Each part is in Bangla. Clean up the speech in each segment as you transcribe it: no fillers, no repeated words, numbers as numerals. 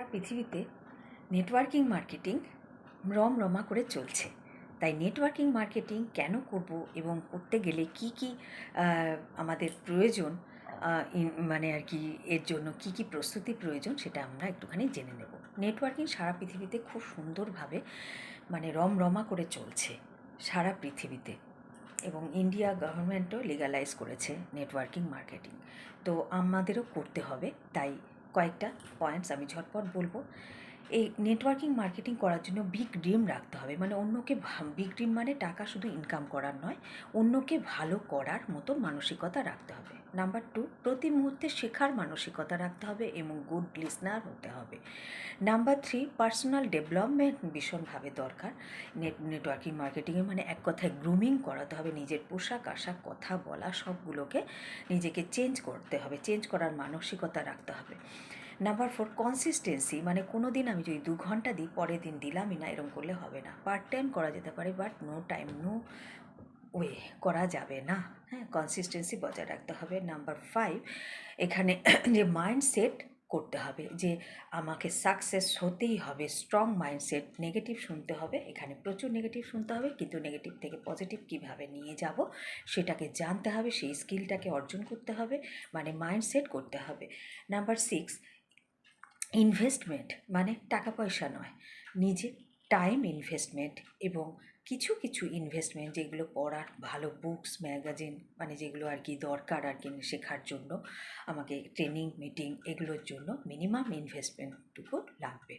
সারা পৃথিবীতে নেটওয়ার্কিং মার্কেটিং রমরমা করে চলছে। তাই নেটওয়ার্কিং মার্কেটিং কেন করব এবং করতে গেলে কি কি আমাদের প্রয়োজন, মানে আর কি এর জন্য কি কি প্রস্তুতি প্রয়োজন সেটা আমরা একটুখানি জেনে নেব। নেটওয়ার্কিং সারা পৃথিবীতে খুব সুন্দরভাবে মানে রমরমা করে চলছে সারা পৃথিবীতে, এবং ইন্ডিয়া গভর্নমেন্টও লিগালাইজ করেছে নেটওয়ার্কিং মার্কেটিং। তো আমাদেরও করতে হবে। তাই কয়েকটা পয়েন্টস আমি ঝটপট বলবো। এই নেটওয়ার্কিং মার্কেটিং করার জন্য বিগ ড্রিম রাখতে হবে, মানে অন্যকে বিগ ড্রিম মানে টাকা শুধু ইনকাম করার নয়, অন্যকে ভালো করার মতো মানসিকতা রাখতে হবে। নাম্বার 2, প্রতি মুহূর্তে শেখার মানসিকতা রাখতে হবে এবং গুড লিসনার হতে হবে। নাম্বার 3, পার্সোনাল ডেভেলপমেন্ট ভীষণভাবে দরকার। নেটওয়ার্কিং মার্কেটিংয়ে মানে এক কথায় গ্রুমিং করাতে হবে, নিজের পোশাক আশাক কথা বলা সবগুলোকে নিজেকে চেঞ্জ করতে হবে, চেঞ্জ করার মানসিকতা রাখতে হবে। নাম্বার 4, কনসিস্টেন্সি, মানে কোনো দিন আমি যদি 2 ঘন্টা দিই পরের দিন দিলামই না, এরকম করলে হবে না। পার্ট টাইম করা যেতে পারে, but no time no way করা যাবে না। হ্যাঁ, কনসিস্টেন্সি বজায় রাখতে হবে। নাম্বার 5, এখানে যে মাইন্ডসেট করতে হবে যে আমাকে সাকসেস হতেই হবে, স্ট্রং মাইন্ডসেট। নেগেটিভ শুনতে হবে, এখানে প্রচুর নেগেটিভ শুনতে হবে, কিন্তু নেগেটিভ থেকে পজিটিভ কীভাবে নিয়ে যাব সেটাকে জানতে হবে, সেই স্কিলটাকে অর্জন করতে হবে, মানে মাইন্ডসেট করতে হবে। নাম্বার 6, ইনভেস্টমেন্ট, মানে টাকা পয়সা নয়, নিজের টাইম ইনভেস্টমেন্ট এবং কিছু কিছু ইনভেস্টমেন্ট যেগুলো পড়ার, ভালো বুকস ম্যাগাজিন, মানে যেগুলো আর কি দরকার আর কি শেখার জন্য, আমাকে ট্রেনিং মিটিং এগুলোর জন্য মিনিমাম ইনভেস্টমেন্টটুকু লাগবে।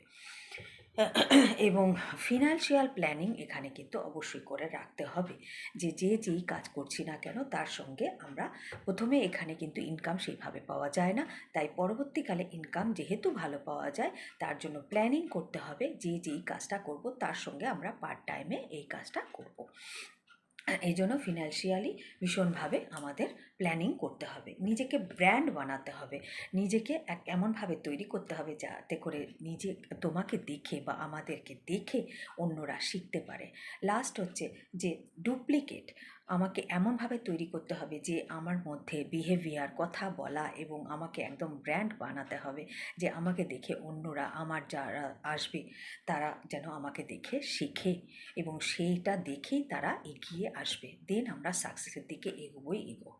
এবং ফিনান্সিয়াল প্ল্যানিং এখানে কিন্তু অবশ্যই করে রাখতে হবে, যে যেই কাজ করছি না কেন তার সঙ্গে আমরা প্রথমে এখানে কিন্তু ইনকাম সেইভাবে পাওয়া যায় না, তাই পরবর্তীকালে ইনকাম যেহেতু ভালো পাওয়া যায় তার জন্য প্ল্যানিং করতে হবে, যেই কাজটা করব তার সঙ্গে আমরা পার্ট টাইমে এই কাজটা করব। এই জন্য ফিনান্সিয়ালি ভীষণভাবে আমাদের প্ল্যানিং করতে হবে, নিজেকে ব্র্যান্ড বানাতে হবে, নিজেকে এমনভাবে তৈরি করতে হবে যাতে করে তোমাকে দেখে বা আমাদেরকে দেখে অন্যরা শিখতে পারে। লাস্ট হচ্ছে যে ডুপ্লিকেট, আমাকে এমনভাবে তৈরি করতে হবে যে আমার মধ্যে বিহেভিয়ার, কথা বলা এবং আমাকে একদম ব্র্যান্ড বানাতে হবে, যে আমাকে দেখে অন্যরা, আমার যারা আসবে তারা যেন আমাকে দেখে শেখে এবং সেইটা দেখেই তারা এগিয়ে আসবে। দেন আমরা সাকসেসের দিকে এগোবই এগোবো।